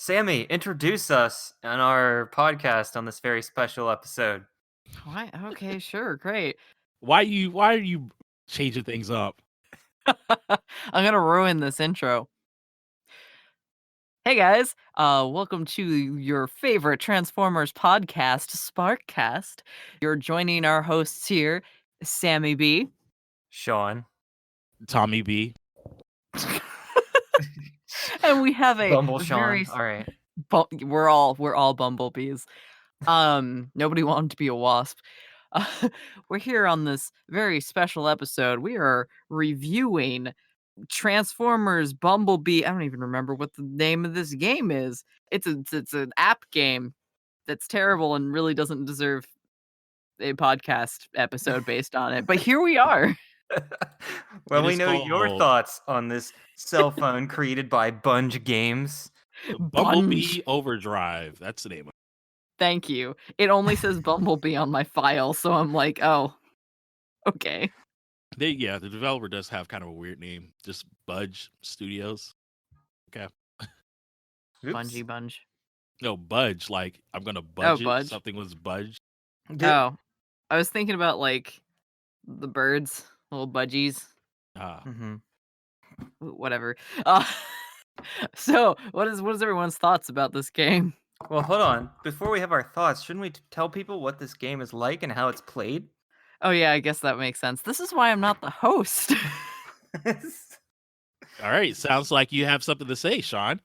Sammy, introduce us on our podcast on this very special episode. Why? Okay, sure, great. Why are you changing things up? I'm gonna ruin this intro. Hey guys, welcome to your favorite Transformers podcast, Sparkcast. You're joining our hosts here, Sammy B. Sean. Tommy B. And we have a Bumble very Sean. All right. we're all bumblebees. Nobody wanted to be a wasp. Uh, we're here on this very special episode. We are reviewing Transformers Bumblebee. I don't even remember what the name of this game is. It's an app game that's terrible and really doesn't deserve a podcast episode based on it. But here we are. Well, It we is know your called thoughts on this cell phone created by Bunge Games. Bumblebee Bunge. Overdrive. That's the name of it. Thank you. It only says Bumblebee on my file, so I'm like, oh, okay. The developer does have kind of a weird name. Just Budge Studios. Okay. Oops. Bunge. No, Budge, like I'm gonna Oh, budge it. Budge. Something was budged. Oh, I was thinking about like the birds, little budgies. Mhm. Whatever. Uh, so what is everyone's thoughts about this game? Well, hold on. Before we have our thoughts, shouldn't we tell people what this game is like and how it's played? Oh yeah, I guess that makes sense. This is why I'm not the host. All right, sounds like you have something to say, Sean.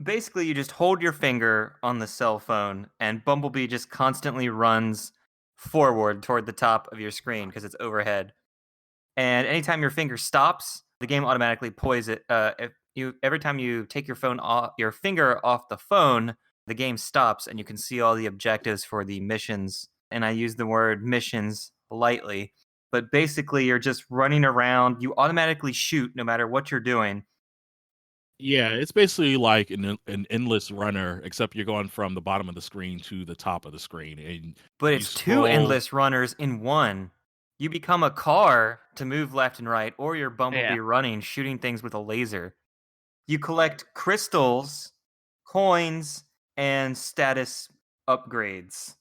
Basically, you just hold your finger on the cell phone, and Bumblebee just constantly runs forward toward the top of your screen because it's overhead. And anytime your finger stops, the game automatically every time you take your finger off the phone, the game stops, and you can see all the objectives for the missions. And I use the word missions lightly, but basically, you're just running around. You automatically shoot no matter what you're doing. Yeah, it's basically like an endless runner, except you're going from the bottom of the screen to the top of the screen, and But you it's two scroll. endless runners in one. You become a car to move left and right, or you're Bumblebee Yeah. running, shooting things with a laser. You collect crystals, coins, and status upgrades.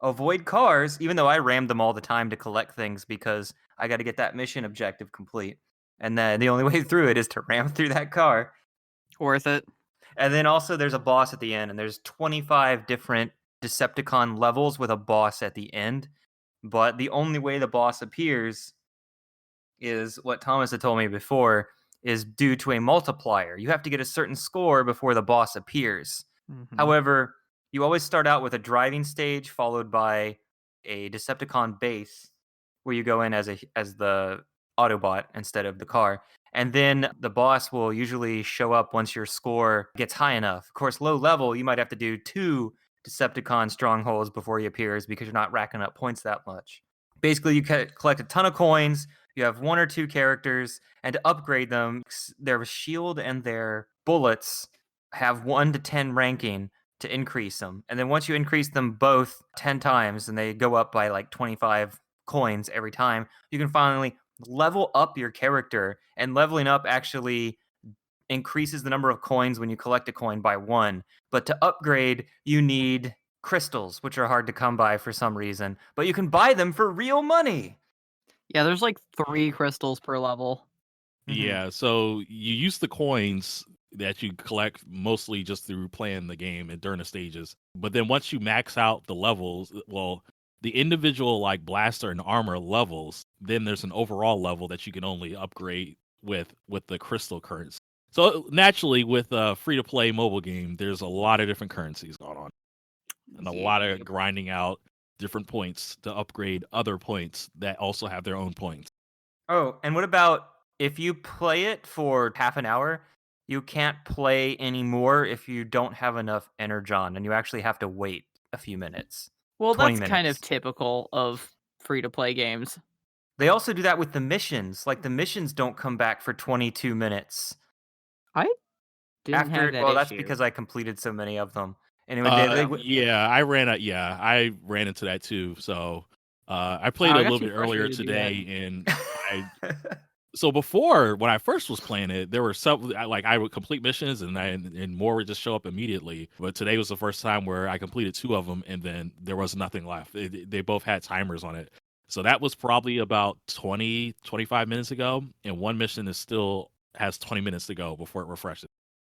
Avoid cars, even though I rammed them all the time to collect things because I got to get that mission objective complete. And then the only way through it is to ram through that car. Worth it. And then also there's a boss at the end, and there's 25 different Decepticon levels with a boss at the end. But the only way the boss appears is what Thomas had told me before, is due to a multiplier. You have to get a certain score before the boss appears. Mhm. However, you always start out with a driving stage followed by a Decepticon base where you go in as the Autobot instead of the car. And then the boss will usually show up once your score gets high enough. Of course, low level, you might have to do 2 Decepticon strongholds before he appears because you're not racking up points that much. Basically, you collect a ton of coins, you have 1 or 2 characters, and to upgrade them, their shield and their bullets have 1 to 10 ranking to increase them. And then once you increase them both 10 times, and they go up by like 25 coins every time, you can finally level up your character. And leveling up actually increases the number of coins when you collect a coin by 1. But to upgrade, you need crystals, which are hard to come by for some reason. But you can buy them for real money. Yeah, there's like 3 crystals per level. Yeah, so you use the coins that you collect mostly just through playing the game and during the stages. But then once you max out the levels, well, the individual like blaster and armor levels, then there's an overall level that you can only upgrade with the crystal currency. So naturally, with a free to play mobile game, there's a lot of different currencies going on, and a lot of grinding out different points to upgrade other points that also have their own points. Oh, and what about if you play it for half an hour, you can't play anymore if you don't have enough energon, and you actually have to wait a few minutes. Well, 20 that's kind of minutes. typical of free-to-play games. They also do that with the missions. Like, the missions don't come back for 22 minutes. I didn't have that that's issue. because I completed so many of them. Anyway, they I ran into that too. So I played Oh, a I got little too bit earlier frustrated to do that. today, and So before, when I first was playing it, there were some like I would complete missions and more would just show up immediately. But today was the first time where I completed 2 of them and then there was nothing left. They both had timers on it. So that was probably about 25 minutes ago, and one mission is still has 20 minutes to go before it refreshes.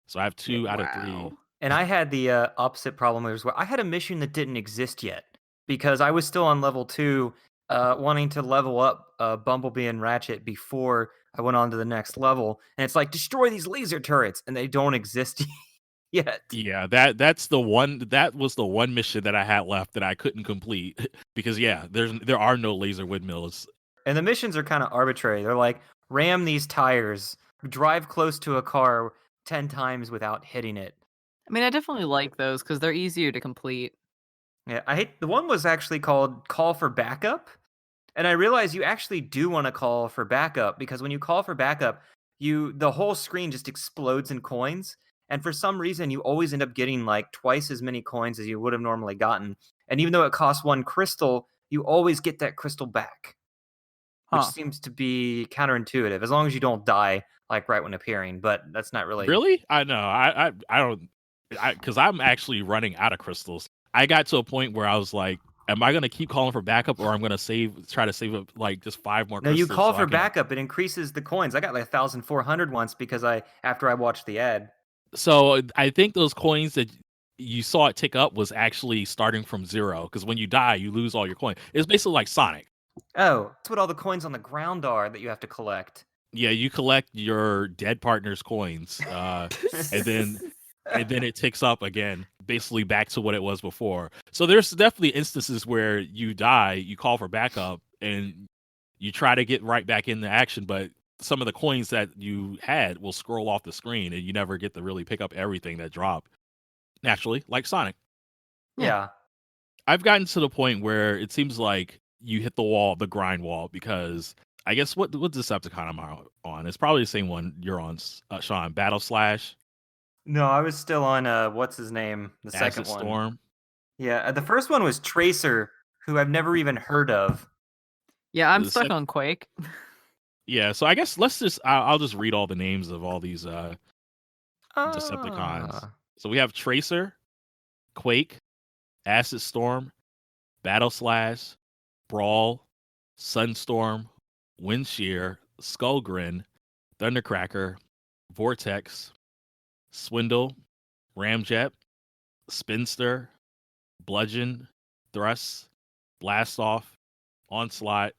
So I have 2 out of 3. Wow. And I had the opposite problem as well. I had a mission that didn't exist yet because I was still on level 2, wanting to level up Bumblebee and Ratchet before I went on to the next level. And it's like, destroy these laser turrets, and they don't exist yet. Yeah, that was the one mission that I had left that I couldn't complete because yeah, there are no laser windmills. And the missions are kind of arbitrary. They're like, ram these tires, drive close to a car 10 times without hitting it. I mean, I definitely like those because they're easier to complete. Yeah, I hate the one was actually called Call for Backup. And I realize you actually do want to call for backup because when you call for backup, the whole screen just explodes in coins. And for some reason, you always end up getting like twice as many coins as you would have normally gotten. And even though it costs 1 crystal, you always get that crystal back, which Huh. seems to be counterintuitive as long as you don't die like right when appearing. But that's not really. Really? I know. I don't because I'm actually running out of crystals. I got to a point where I was like, am I gonna keep calling for backup or I'm gonna try to save up like just 5 more No, you crystals call so I for can backup, it increases the coins. I got like 1,400 once because after I watched the ad. so I think those coins that you saw it tick up was actually starting from 0 because when you die, you lose all your coins. It's basically like Sonic. Oh, that's what all the coins on the ground are that you have to collect. Yeah, you collect your dead partner's coins, and then it ticks up again, basically back to what it was before. So there's definitely instances where you die, you call for backup, and you try to get right back into action, but some of the coins that you had will scroll off the screen, and you never get to really pick up everything that dropped naturally, like Sonic. Yeah. Yeah. I've gotten to the point where it seems like you hit the wall, the grind wall, because I guess what Decepticon am I on? It's probably the same one you're on, Sean. Battle Slash, No, I was still on what's his name? The Acid second one. Storm. Yeah, the first one was Tracer, who I've never even heard of. Yeah, I'm The stuck sec- on Quake. yeah, so I guess let's just I'll just read all the names of all these Decepticons. Ah. So we have Tracer, Quake, Acid Storm, Battle Slash, Brawl, Sunstorm, Windshear, Skullgrin, Thundercracker, Vortex, Swindle, Ramjet, Spinster, Bludgeon, Thrust, Blast Off, Onslaught,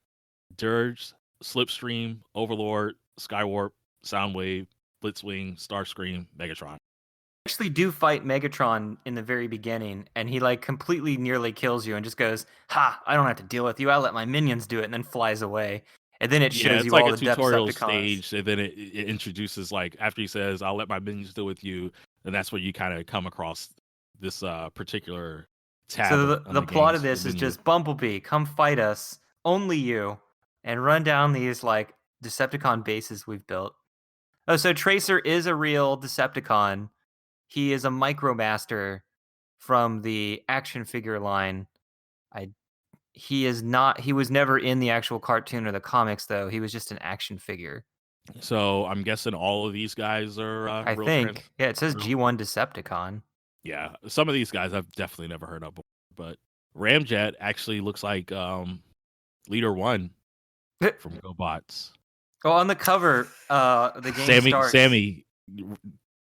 Dirge, Slipstream, Overlord, Skywarp, Soundwave, Blitzwing, Starscream, Megatron. Actually do fight Megatron in the very beginning, and he like completely nearly kills you and just goes, "Ha! I don't have to deal with you. I'll let my minions do it," and then flies away. And then it Yeah, shows it's you like all a the tutorial Decepticons. stage, and then it introduces like after he says, "I'll let my minions deal with you," and that's where you kind of come across this particular tab So of, the on the plot of game's this is menu. just Bumblebee, come fight us, only you, and run down these like Decepticon bases we've built. Oh, so Tracer is a real Decepticon. He is a Micromaster from the action figure line. I He is not. He was never in the actual cartoon or the comics, though. He was just an action figure. So I'm guessing all of these guys are I think. Yeah, it says real. G1 Decepticon. Yeah, some of these guys I've definitely never heard of before, but Ramjet actually looks like Leader One from GoBots. Oh, on the cover, the game Sammy, starts. Sammy,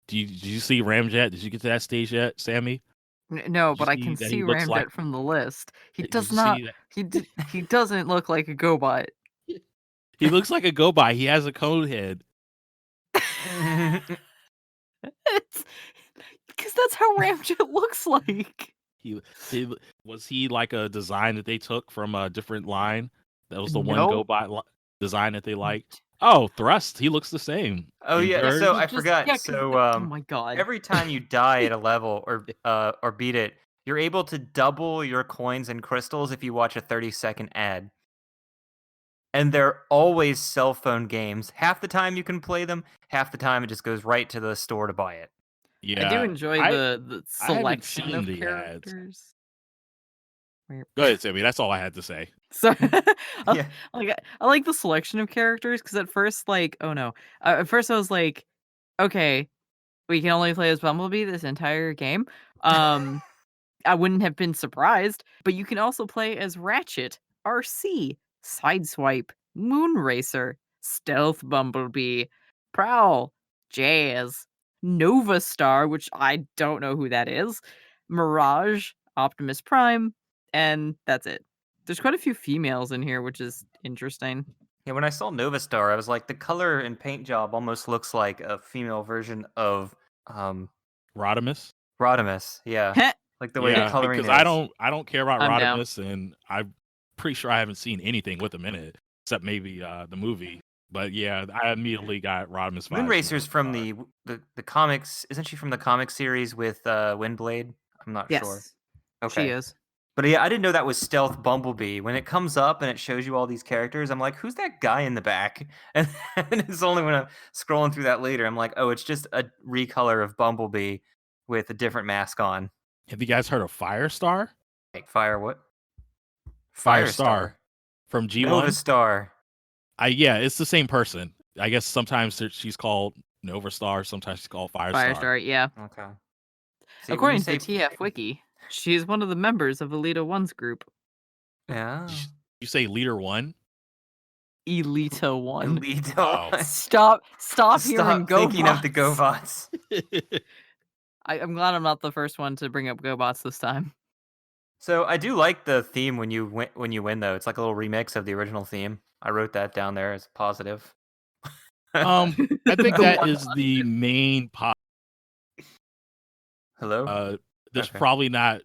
did you see Ramjet? Did you get to that stage yet, Sammy? No, Did you but I can see that see he looks like? Ramjet from the list. He Did does you not. see that He doesn't look like a GoBot. he looks like a GoBot? He has a cone head. It's because that's how Ramjet looks like. He, was he like a design that they took from a different line? That was the one No, design that they liked. Oh, Thrust, he looks the same. Oh And yeah, yeah, so Dirge, he I just forgot. yeah. Because So oh my god, every time you die at a level or beat it, you're able to double your coins and crystals if you watch a 30-second ad. And they're always cell phone games. Half the time you can play them, half the time it just goes right to the store to buy it. I do yeah, enjoy I the I haven't selection seen of the ads. characters. Go ahead, Sammy. That's all I had to say. So Yeah. I like the selection of characters because at first, like, oh no, at first I was like, okay, we can only play as Bumblebee this entire game. I wouldn't have been surprised, but you can also play as Ratchet, Arcee, Sideswipe, Moonracer, Stealth Bumblebee, Prowl, Jazz, Nova Star, which I don't know who that is, Mirage, Optimus Prime, and that's it. There's quite a few females in here, which is interesting. Yeah, when I saw Nova Star, I was like, the color and paint job almost looks like a female version of Rodimus. Rodimus. Yeah, Heh, like the way the Yeah, coloring because is. I don't care about I'm down. Rodimus, and I'm pretty sure I haven't seen anything with him in it except maybe the movie. But yeah, I immediately got Rodimus vibes from Moonracer's Nova from Star. the comics. Isn't she from the comic series with Windblade? I'm not sure. Yes, she Okay. is. But yeah, I didn't know that was Stealth Bumblebee. When it comes up and it shows you all these characters, I'm like, who's that guy in the back? And it's only when I'm scrolling through that later, I'm like, oh, it's just a recolor of Bumblebee with a different mask on. Have you guys heard of Firestar? Like Fire what? Firestar from Nova G1. Star. Yeah, it's the same person. I guess sometimes she's called Nova Star, sometimes she's called Firestar. Firestar, yeah. Okay. See, when you According to say the TF Wiki, she is one of the members of Elita One's group. yeah, You say Leader 1? Elita One. Elite. Oh. Stop hearing Stop thinking of the GoBots. GoBots. I'm glad I'm not the first one to bring up GoBots this time. So I do like the theme when you win though. It's like a little remix of the original theme. I wrote that down there as positive. I think The that one is the main Hello? there's Okay. probably not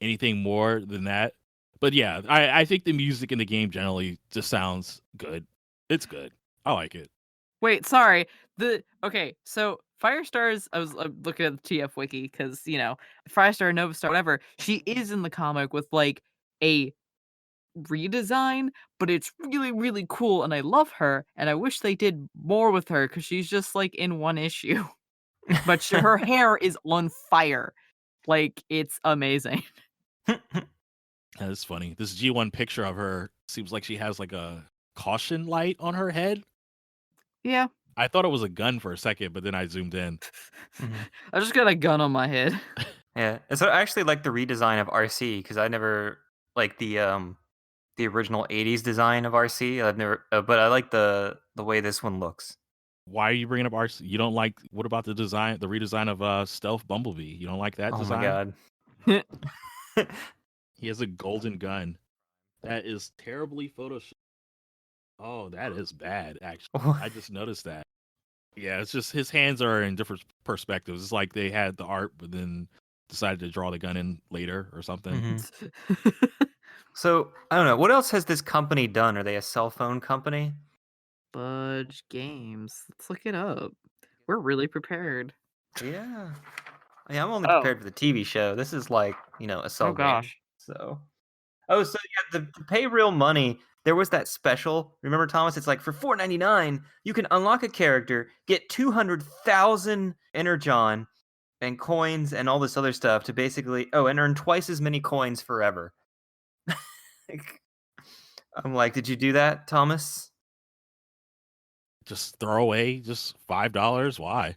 anything more than that. But yeah, I think the music in the game generally just sounds good. It's good. I like it. Wait, sorry. Okay, so Firestar's. I was looking at the TF Wiki because Firestar, Nova Star, whatever. She is in the comic with like a redesign, but it's really, really cool, and I love her. And I wish they did more with her because she's just like in one issue, but her hair is on fire. Like it's amazing. That's funny. This G1 picture of her seems like she has like a caution light on her head. Yeah, I thought it was a gun for a second, but then I zoomed in. I just got a gun on my head. Yeah. And so I actually like the redesign of RC because I never like the original 80s design of RC. I've never but I like the way this one looks. Why are you bringing up Arcee? You don't like, what about the redesign of Stealth Bumblebee? You don't like that Oh design? my god. He has a golden gun. That is terribly photoshopped. Oh, that is bad, actually. I just noticed that. Yeah, it's just his hands are in different perspectives. It's like they had the art, but then decided to draw the gun in later or something. So I don't know. What else has this company done? Are they a cell phone company? Budge Games. Let's look it up. We're really prepared. Yeah. Yeah, I'm only Oh. prepared for the TV show. This is like, a cell Oh game. gosh. So so yeah, to pay real money, there was that special. Remember, Thomas? It's like for $4.99, you can unlock a character, get 200,000 Energon and coins and all this other stuff to basically and earn twice as many coins forever. I'm like, did you do that, Thomas? Just throw away just $5. Why?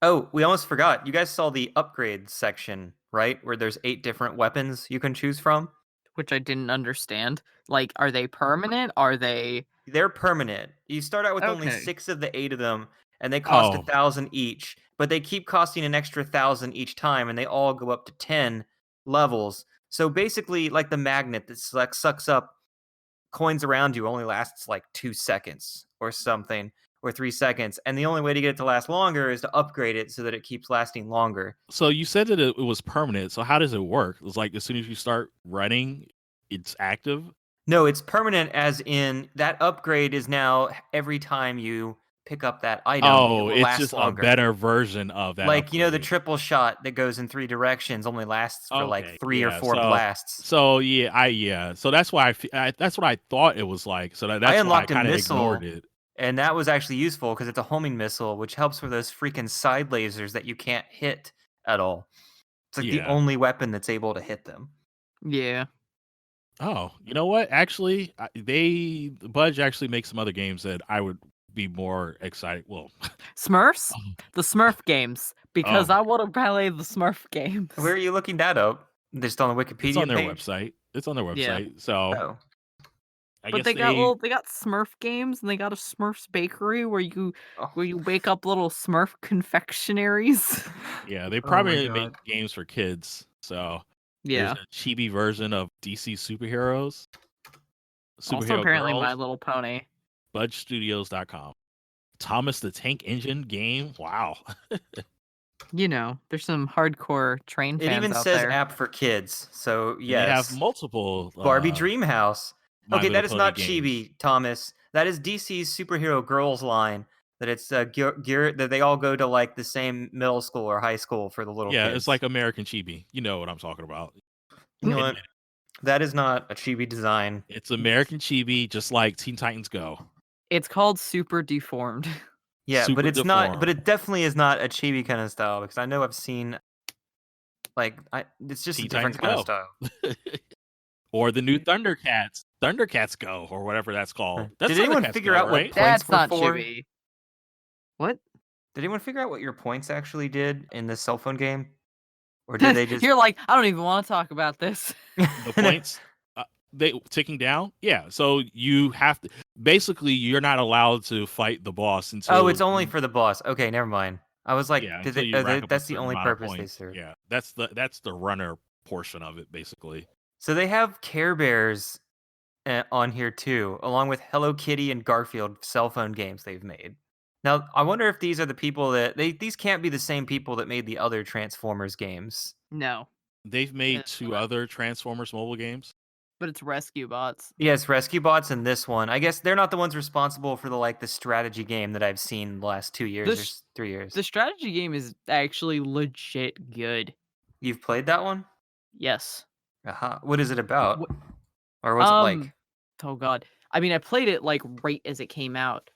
Oh, we almost forgot. You guys saw the upgrade section, right? Where there's 8 different weapons you can choose from. Which I didn't understand. Like, are they permanent? Are they? They're permanent. You start out with only Okay. 6 of the 8 of them, and they cost Oh. 1,000 each. But they keep costing an extra 1,000 each time, and they all go up to 10 levels. So basically, like the magnet that sucks up coins around you only lasts like 2 seconds or something, or 3 seconds. And the only way to get it to last longer is to upgrade it so that it keeps lasting longer. So you said that it was permanent. So how does it work? It's like as soon as you start running, it's active? No, it's permanent as in that upgrade is now every time you pick up that item. Oh, it will it's last just longer. a better version of that. Like, the upgrade. triple shot that goes in 3 directions only lasts for like 3 or 4 blasts. So yeah, so that's why that's what I thought it was like. So that's I why I unlocked a kind of missile, ignored it. and that was actually useful because it's a homing missile, which helps with those freaking side lasers that you can't hit at all. It's like the Yeah. only weapon that's able to hit them. Yeah. Oh, you know what? Actually, Budge actually makes some other games that I would be more excited. Well, Smurfs? oh, The Smurf games. Because oh, I want to play the Smurf games. Where are you looking that up? Just on the it's on Wikipedia their page? website. It's on their Yeah. website. So Oh. I But guess they, they got Smurf games and they got a Smurfs bakery where Oh. you bake up little Smurf confectionaries. yeah, they Oh my probably make god. games for kids. So there's Yeah. a chibi version of DC superheroes, Also superhero apparently My girls, Little Pony. budgestudios.com. Thomas the Tank Engine game. Wow. You know, there's some hardcore train It fans even out says there. app for kids. So And they have yes. multiple Barbie Dreamhouse. My Okay, Little that is Pony not games. Chibi, Thomas. That is DC's superhero girls line. That it's gear that they all go to like the same middle school or high school for the little Yeah, it's kids. like American Chibi. You know what I'm talking about. You know Admit what? it. That is not a Chibi design. It's American Chibi, just like Teen Titans Go. It's called Super Deformed. Yeah, but Super it's not. But deformed. it definitely is not a Chibi kind of style because I know I've seen it's just a Teen different Titans kind of Go. style. Or the new Thundercats. Thundercats Go, or whatever that's called. That's Did anyone Thundercats figure Go, out what right? points That's were not for? chibi. What? Did anyone figure out what your points actually did in this cell phone game, or did they just? You're like, I don't even want to talk about this. The points they ticking down. Yeah, so you have to basically you're not allowed to fight the boss Oh, until it's only for the boss. Okay, never mind. I was like, yeah, did until they? you rack up a That's the certain only amount of purpose they points. serve. Yeah, that's the runner portion of it basically. So they have Care Bears on here too, along with Hello Kitty and Garfield cell phone games they've made. Now, I wonder if these are the people that these can't be the same people that made the other Transformers games. No, They've made it's 2 not. other Transformers mobile games. But it's Rescue Bots. Yes, Rescue Bots and this one. I guess they're not the ones responsible for the strategy game that I've seen the last 2 years or This 3 years. the strategy game is actually legit good. You've played that one? Yes. Aha. What is it about? Wh- Or what's it like? Oh god. I mean, I played it like right as it came out.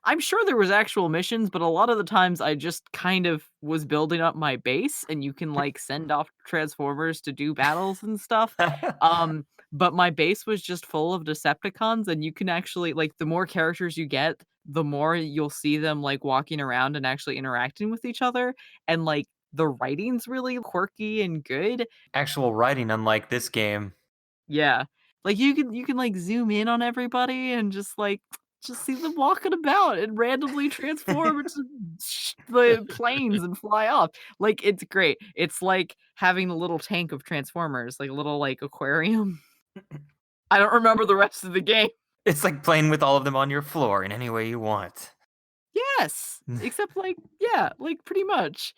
I'm sure there was actual missions, but a lot of the times I just kind of was building up my base and you can like send off Transformers to do battles and stuff. But my base was just full of Decepticons and you can actually like the more characters you get, the more you'll see them like walking around and actually interacting with each other and like the writing's really quirky and good. Actual writing, unlike this game. Yeah. Like you can like zoom in on everybody and just see them walking about and randomly transform into the planes and fly off. Like it's great. It's like having a little tank of Transformers, like a little like aquarium. I don't remember the rest of the game. It's like playing with all of them on your floor in any way you want. Yes. Except like yeah, like pretty much.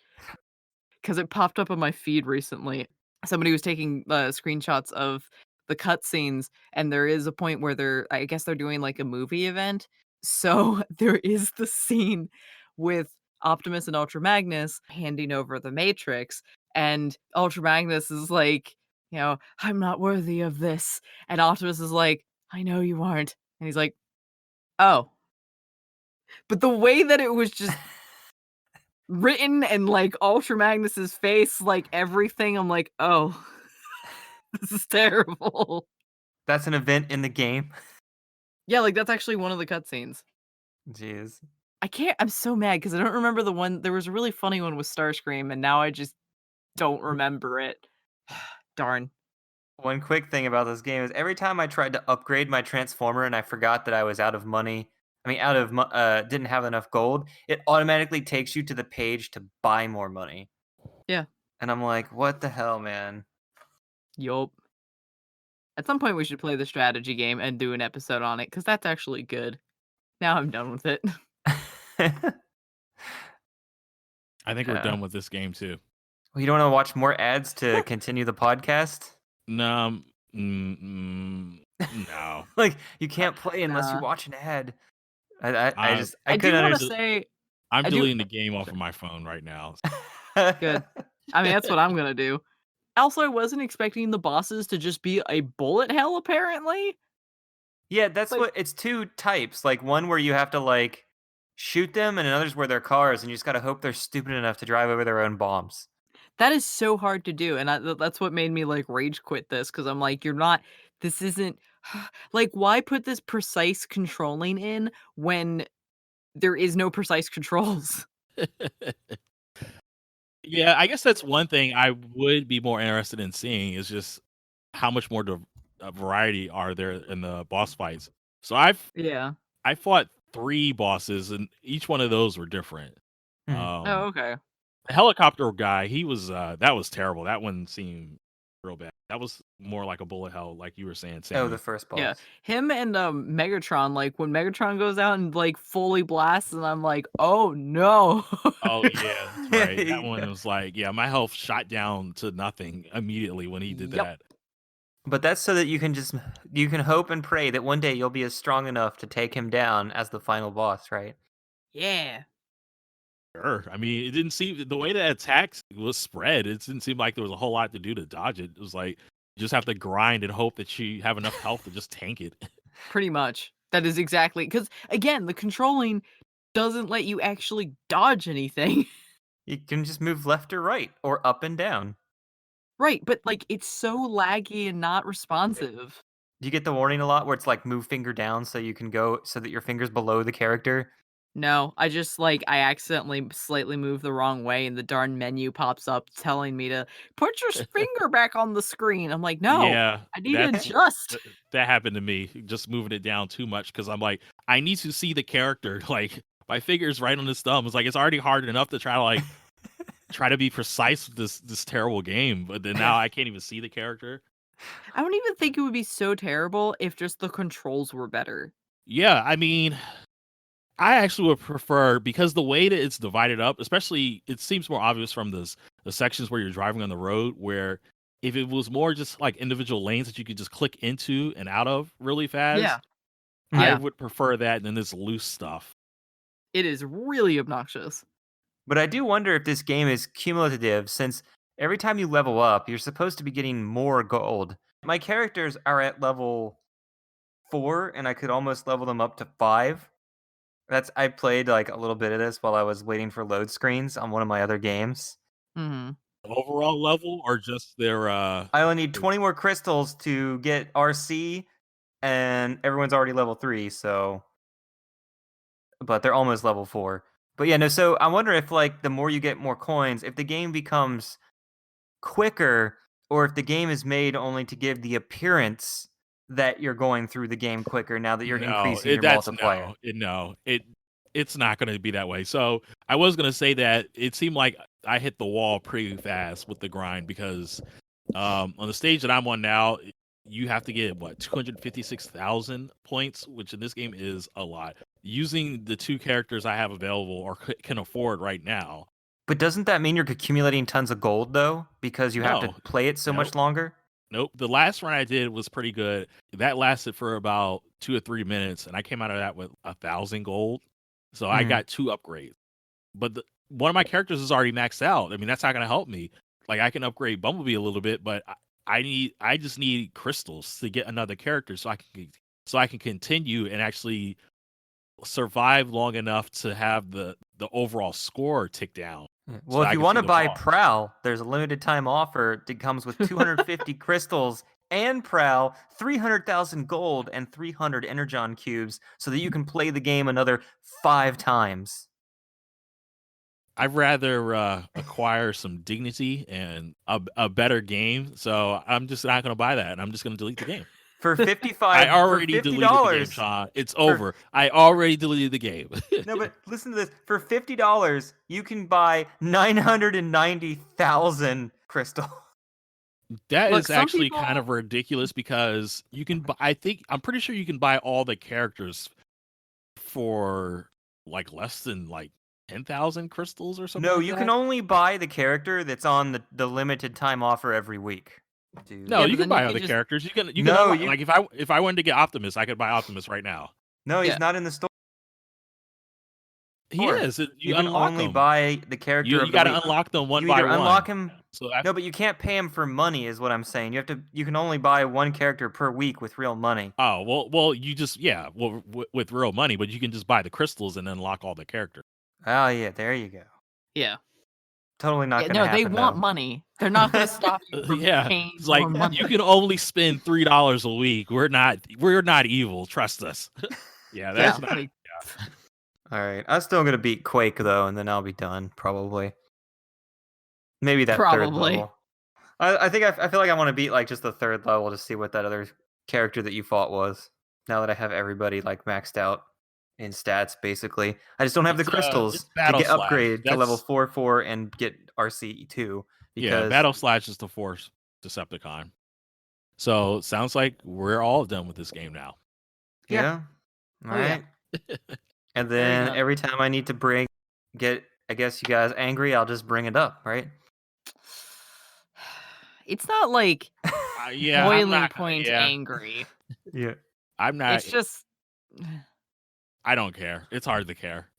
Cuz it popped up on my feed recently. Somebody was taking screenshots of the cutscenes, and there is a point where I guess they're doing like a movie event. So there is the scene with Optimus and Ultra Magnus handing over the Matrix, and Ultra Magnus is like, I'm not worthy of this. And Optimus is like, I know you aren't. And he's like, oh. But the way that it was just written and like Ultra Magnus's face, like everything, I'm like, oh, this is terrible. That's an event in the game. Yeah, like that's actually one of the cutscenes. Jeez. I'm so mad because I don't remember the one. There was a really funny one with Starscream, and now I just don't remember it. Darn. One quick thing about this game is every time I tried to upgrade my Transformer and I forgot that I was out of money, didn't have enough gold, it automatically takes you to the page to buy more money. Yeah. And I'm like, what the hell, man? Yup. At some point, we should play the strategy game and do an episode on it because that's actually good. Now I'm done with it. I think we're Yeah. done with this game too. Well, you don't want to watch more ads to continue the podcast? No. No. Like, you can't play unless you Nah. watch an ad. I I do couldn't want to understand. say I'm I do- deleting the game off of my phone right now. Good. I mean, that's what I'm gonna do. Also, I wasn't expecting the bosses to just be a bullet hell, apparently. Yeah, that's Like- what it's 2 types. Like one where you have to like shoot them, and another's where they're cars, and you just gotta hope they're stupid enough to drive over their own bombs. That is so hard to do, and that's what made me, like, rage quit this because 'cause I'm like, "You're not this isn't like, why put this precise controlling in when there is no precise controls?" Yeah, I guess that's one thing I would be more interested in seeing is just how much more variety are there in the boss fights. So Yeah. I fought 3 bosses, and each one of those were different. Mhm. Oh, Um, okay. the helicopter guy, he was that was terrible. That one seemed real bad. That was more like a bullet hell, like you were saying, Oh, the Sammy. first Yeah. boss. Him and, Megatron, like, when Megatron goes out and, like, fully blasts, and I'm like, "Oh, no." Oh yeah, that's right. That one Yeah. was like, yeah, my health shot down to nothing immediately when he did Yep. that. But that's so that you can hope and pray that one day you'll be as strong enough to take him down as the final boss, right? Yeah. Sure. I mean, it didn't seem the way that attacks was spread. It didn't seem like there was a whole lot to do to dodge it. It was like you just have to grind and hope that you have enough health to just tank it. Pretty much. That is exactly because again, the controlling doesn't let you actually dodge anything. You can just move left or right or up and down. Right, but, like, it's so laggy and not responsive. Do you get the warning a lot where it's like move finger down so you can go so that your finger's below the character? No, I just, like, I accidentally slightly moved the wrong way, and the darn menu pops up telling me to put your finger back on the screen. I'm like, "No, Yeah, I need to adjust." that happened to me. Just moving it down too much because I'm like, I need to see the character. Like my finger's right on his thumb. It's like it's already hard enough to try to be precise with this terrible game, but then now I can't even see the character. I don't even think it would be so terrible if just the controls were better. Yeah, I mean, I actually would prefer because the way that it's divided up, especially it seems more obvious from the sections where you're driving on the road, where if it was more just like individual lanes that you could just click into and out of really Yeah, fast, I yeah, would prefer that than this loose stuff. it is really obnoxious. But I do wonder if this game is cumulative since every time you level up, you're supposed to be getting more gold. My characters are at level 4 and I could almost level them up to 5. That's I played like a little bit of this while I was waiting for load screens on one of my other games. Mhm. Overall level or just their I only need 20 more crystals to get RC and everyone's already level 3, so but they're almost level 4. But yeah, no, so I wonder if like the more you get more coins, if the game becomes quicker or if the game is made only to give the appearance that you're going through the game quicker now that you're no, increasing your multiplier. it's not going to be that way. So I was going to say that it seemed like I hit the wall pretty fast with the grind because on the stage that I'm on now, you have to get what 256,000 points, which in this game is a lot. Using the 2 characters I have available or can afford right now. But doesn't that mean you're accumulating tons of gold though because you have to No, play it so nope, much longer? nope. The last run I did was pretty good. That lasted for about 2 or 3 minutes, and I came out of that with 1,000 gold. So I Mhm. got 2 upgrades. But one of my characters is already maxed out. I mean, that's not going to help me. Like I can upgrade Bumblebee a little bit, but I just need crystals to get another character so I can continue and actually survive long enough to have the overall score tick down Yeah. so Well, that if I you can see want to the buy boss. Prowl, there's a limited time offer. It comes with 250 crystals and Prowl, 300,000 gold, and 300 Energon cubes so that you can play the game another 5 times. I'd rather acquire some dignity and a better game, so I'm just not going to buy that. And I'm just going to delete the game. For I 55 for already deleted the game, $50 Sean. It's for over. I already deleted the game. no, but listen to this. For $50, you can buy 990,000 crystal. That Look, is some actually kind people of ridiculous because you can buy, I'm pretty sure you can buy all the characters for like less than like 10,000 crystals or something No, like you can that. only buy the character that's on the limited time offer every week. No, yeah, Dude. you but can then you buy could other just characters. You can No, unlock you like if I wanted to get Optimus, I could buy Optimus right now. no, he's yeah. not in the store. He is. You You can unlock only them. buy the character You of the got to week. unlock them one You by either unlock one. him So No, but you can't pay him for money is what I'm saying. You can only buy one character per week with real money. oh well, you just yeah, well with real money, but you can just buy the crystals and unlock all the characters. Oh yeah, there you go. Yeah. Totally not Yeah, gonna no, they happen want though. money. They're not going to stop you from Yeah, paying it's like more money. you can only spend $3 a week. We're not evil. Trust us. Yeah, Yeah, that's not. like, All right, I'm still gonna beat Quake though, and then I'll be done probably. Maybe that third probably. level. I think I feel like I want to beat like just the third level to see what that other character that you fought was. Now that I have everybody like maxed out in stats, basically, I just don't have the crystals It's to Battle get Slash. upgrade to level That's 4 and get RC2 yeah, because Battle Slash is the Force Decepticon. So sounds like we're all done with this game now. Yeah. yeah. All Oh, yeah. right. And Very then done. every time I need to get I guess you guys angry, I'll just bring it up, right? It's not like Yeah, I'm boiling not. point Yeah, angry. Yeah. I'm not. It's just, I don't care. It's hard to care.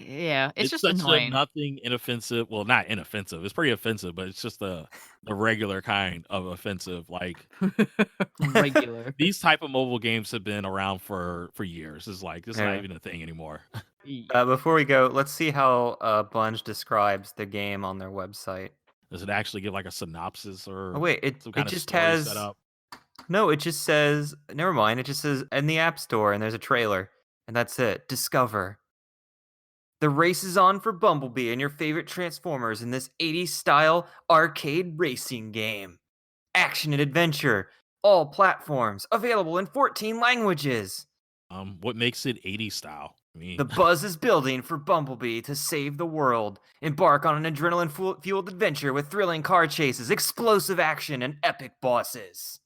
yeah, it's It's just such a annoying. nothing inoffensive. Well, not inoffensive. It's pretty offensive, but it's just the regular kind of offensive. Like Regular. these type of mobile games have been around for years. It's like it's not Yeah. even a thing anymore. Before we go, let's see how Bunge describes the game on their website. Does it actually give like a synopsis Oh or wait, some it kind of just story has set up? no. It just says never mind. It just says in the App Store, and there's a trailer, and that's it. Discover. The race is on for Bumblebee and your favorite Transformers in this 80s style arcade racing game. Action and adventure, all platforms, available in 14 languages. What makes it 80s style? I mean, The buzz is building for Bumblebee to save the world. Embark on an adrenaline-fueled adventure with thrilling car chases, explosive action, and epic bosses.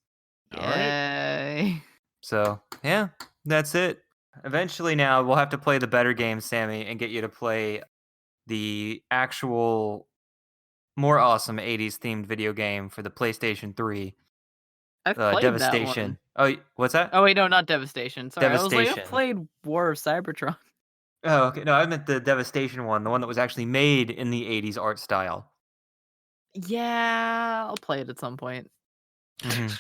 all right. Yay. So, yeah, that's it. Eventually now, we'll have to play the better game, Sammy, and get you to play the actual more awesome 80s themed video game for the PlayStation 3, I've played that one. Devastation. Oh, what's that? Oh, wait, no, not Devastation. Sorry, I was like, I've Devastation. played War of Cybertron. Oh, okay. No, I meant the Devastation one, the one that was actually made in the 80s art style. Yeah, I'll play it at some point. Mhm.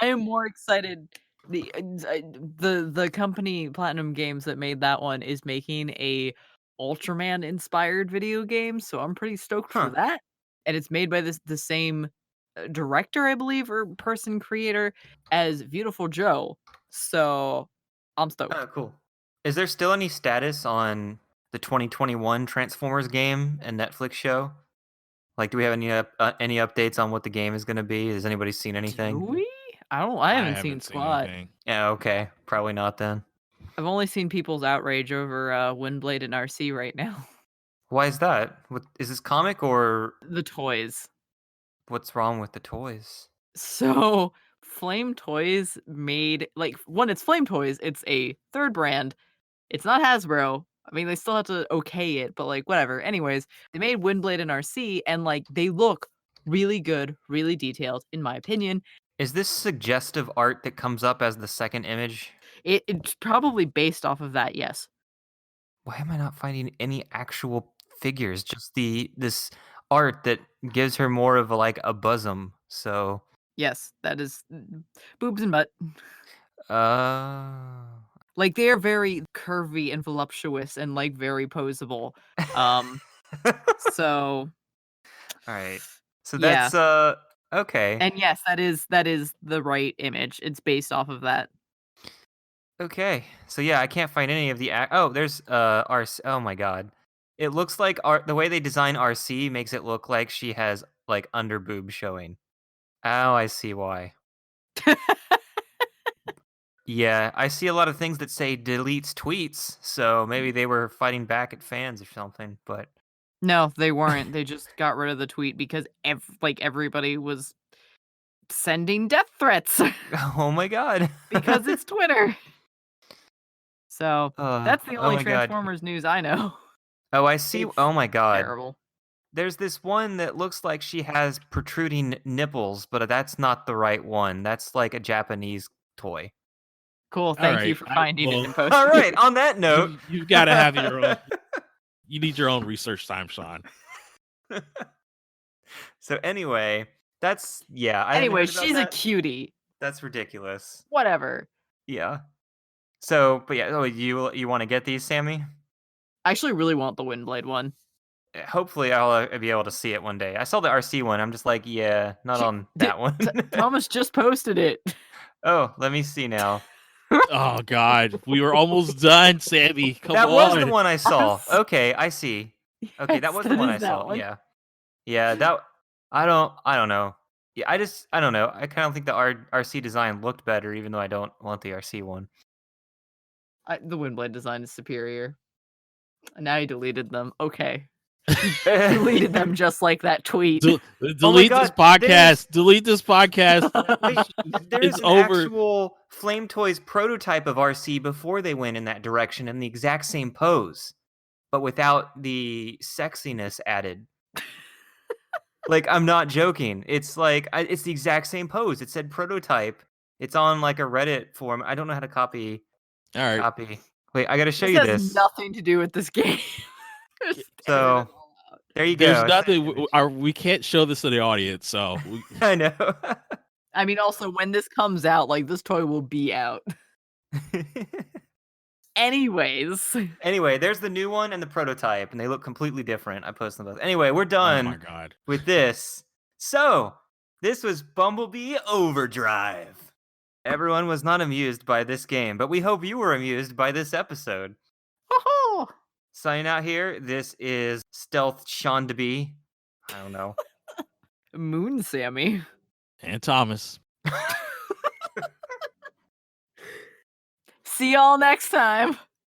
I am more excited. The company Platinum Games that made that one is making a Ultraman inspired video game, so I'm pretty stoked for Huh. that. And it's made by the same director, I believe, or person creator as Beautiful Joe. So I'm stoked. Oh, cool. Is there still any status on the 2021 Transformers game and Netflix show? Like, do we have any updates on what the game is going to be? Has anybody seen Do anything? we? I I haven't seen haven't seen Squad. anything. Yeah, okay. Probably not then. I've only seen people's outrage over Windblade and Arcee right now. Why is that? Is this comic or The toys. what's wrong with the toys? So, Flame Toys made like one, it's Flame Toys, it's a third brand. It's not Hasbro. I mean, they still have to okay it, but like whatever. Anyways, they made Windblade and RC and like they look really good, really detailed, in my opinion. Is this suggestive art that comes up as the second image? It's probably based off of that, yes. Why am I not finding any actual figures? Just this art that gives her more of a bosom. So, Yes, that is boobs and butt. uh Like they are very curvy and voluptuous and like very posable. Um, so All right. So yeah. that's okay. And yes, that is the right image. It's based off of that. Okay. So yeah, I can't find any of the oh, there's RC. Oh my god. It looks like the way they design RC makes it look like she has like under boob showing. Oh, I see why. Yeah, I see a lot of things that say deletes tweets, so maybe they were fighting back at fans or something, but No, they weren't. They just got rid of the tweet because everybody was sending death threats oh my god. because it's Twitter. So that's the Oh only my god. Transformers news I know. Oh, I see. It's Oh my god. terrible. There's this one that looks like she has protruding nipples, but that's not the right one. That's like a Japanese toy. Cool. All Thank you right. for finding it Well, and posting All it. right, on that note, you've got to have your own. You need your own research time, Sean. So anyway, that's yeah, I hadn't Anyway, heard about she's a that. cutie. That's ridiculous. Whatever. Yeah. So, but yeah, oh, you want to get these, Sammy? I actually really want the Windblade one. hopefully I'll be able to see it one day. I saw the RC one. I'm just like, yeah, not on that one. Thomas just posted it. Oh, let me see now. Oh God, we were almost done, Sammy. Come That on. was the one I saw. Yes. Okay, I see. Okay, that Yes, was the one I is that saw. one. Yeah, that I don't know. Yeah, I don't know. I kind of think the RC design looked better, even though I don't want the RC one. The Windblade design is superior. And now you deleted them. Okay. Deleted them just like that tweet. Delete this God, podcast. Delete this podcast. Wait, there's It's an over. actual Flame Toys prototype of RC before they went in that direction in the exact same pose, but without the sexiness added. Like, I'm not joking. It's like it's the exact same pose. It said prototype. It's on like a Reddit forum. I don't know how to copy. All right. Copy. Wait, I got to show This you has this. nothing to do with this game. So there you There's go. nothing. We can't show this to the audience, so I know. I mean, also when this comes out, like this toy will be out. Anyways. Anyway, there's the new one and the prototype, and they look completely different. I posted them both. Anyway, we're oh done my God. with this. So, this was Bumblebee Overdrive. Everyone was not amused by this game, but we hope you were amused by this episode. Oh, Signing out here, this is Stealth Shawn to be. I don't know. Moon Sammy. And Thomas. See y'all next time.